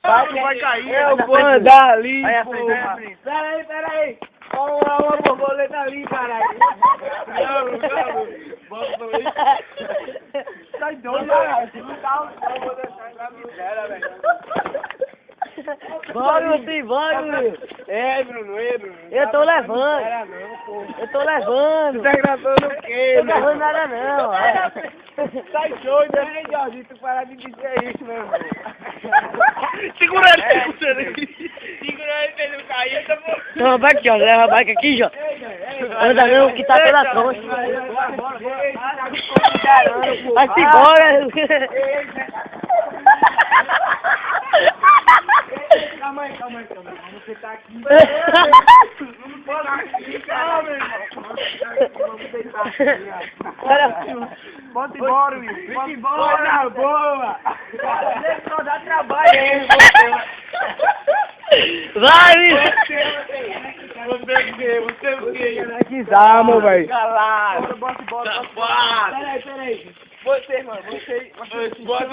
vai cair. Eu vou andar ali, porra. Pera aí. Olha uma borboleta ali, caralho. Bota pra mim. Tá doido, caralho. Se não tá, eu vou deixar pra miséria, velho. Bora, sim, bora, Bruno. Bruno. Eu tô levando. Eu tô levando. Tá gravando o quê, Eu tô gravando nada não. Tá doido, né, Jorge? Tu para de dizer isso, meu irmão. Segura ele aqui. Segura ele pra ele não cair. Leva a bike, ó. Leva a bike aqui, Jó. Anda não, que tá pela fronte. Vai-se embora. Calma aí. Vamos sentar aqui. Vamos sentar aqui, calma, irmão. Vamos sentar aqui, Bota embora, Will. Bota embora, boa. Deixa eu dar trabalho aí, Vai, Will. Você o quê? Que zama, velho. Calado. Bota embora. Peraí. Você, mano, bora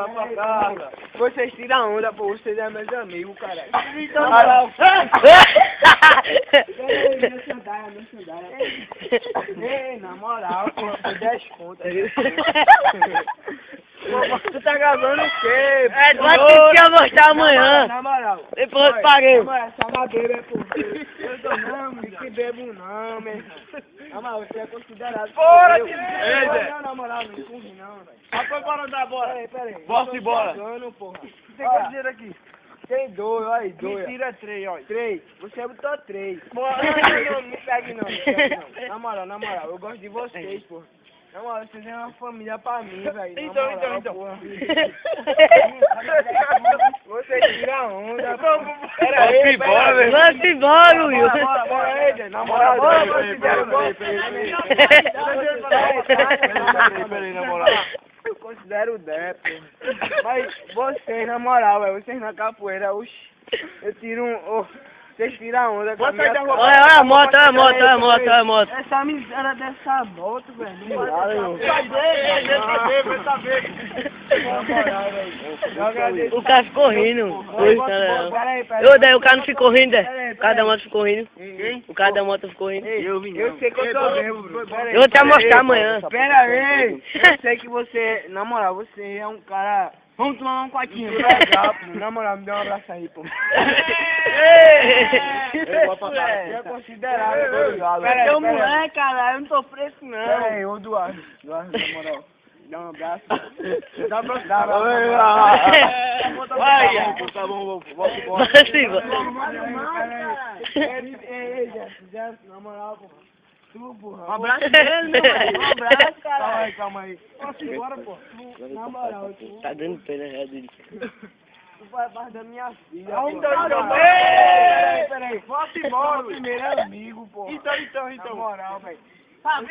pra casa. Vocês tiram onda, pô, vocês é meus amigos, cara. Então, Ei, na moral, pô, foi 10 contas. Tu tá gravando o quê? É, Vai ter que mostrar amanhã. Na moral. Depois eu paguei. Essa madeira é por... Eu tô não, que bebo não, meu irmão. Na moral, você é considerado... Bora, Não, na moral, não corre não, velho. Rapaz, bora dar bola. Peraí. Bora embora. Porra. Você quer dizer aqui? Tem 2, olha aí, 2. Mentira, 3, olha. 3. Você botou 3. Bora. Não me segue não. Na moral, eu gosto de vocês, porra. Na moral, vocês são uma família pra mim, velho. Então. Porra. Vocês tiram onda, pô. Pera aí, embora, velho. Vamos embora, Will. Bora aí, gente. Na moral, Peraí, na moral. eu considero o Dé, pô. Mas vocês, na moral, velho, vocês na capoeira, oxi, eu tiro vocês tiram onda com a minha cara. Olha a moto, olha a moto. Essa miséria dessa moto, velho. Vai saber. Na moral, velho. Eu agradeço. O cara ficou rindo. Peraí. Eu daí o cara não ficou rindo, né? O cara da moto ficou rindo. O cara da moto ficou rindo. Eu sei que eu tô bêbado. Eu vou te mostrar amanhã. Pera aí. Eu sei que você, na moral, você é um cara... Vamos tomar um quartinho. Legal, pô. Na moral, me dá um abraço aí, pô. É considerável. Pera aí, moleque, cara, eu não tô fresco, não. Pera aí, ô Eduardo, na moral. Dá um abraço. Dá um abraço. Vai, tá bom, vamos embora. Ei, Jéssica, na moral, pô. Tu, porra. Um abraço dele, meu velho. Um abraço, cara. Calma aí. Posso ir embora, pô? Na moral, tu... Tá dando pena, é dele. Tu faz parte da minha filha, Não, pô. então, Peraí. Posso ir embora, meu primeiro amigo, pô. Então. Na moral, velho. Vamos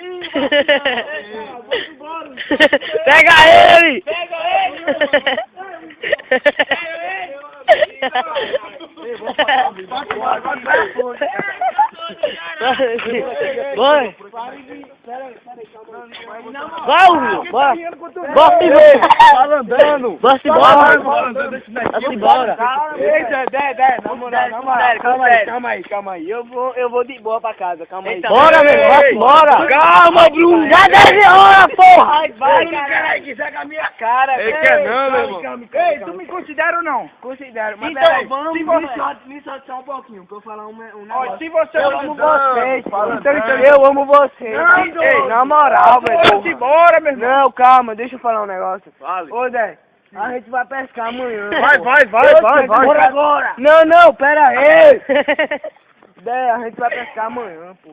embora. Pega ele! Vai! Vai, Will! Vai! Bora embora! Fala andando! Bora embora! Bora embora! Calma aí. Eu vou de boa pra casa, calma aí. Bora, meu! Vai embora! Calma, Bruno! Já 10 horas, porra! Vai, caralho, que segue a minha cara. Ele quer não, meu irmão. Ei, tu me considera ou não? Considero, mas Então, peraí, vamos, me solta só um pouquinho, pra eu falar um negócio. Se você Eu amo vocês, então eu amo vocês. Ei, na moral, velho. Vamos embora, meu irmão. Não, calma, deixa eu falar um negócio. Fale. Ô, Zé, a gente vai pescar amanhã. Vai. Bora agora. Não, pera aí. Zé, a gente vai pescar amanhã, pô.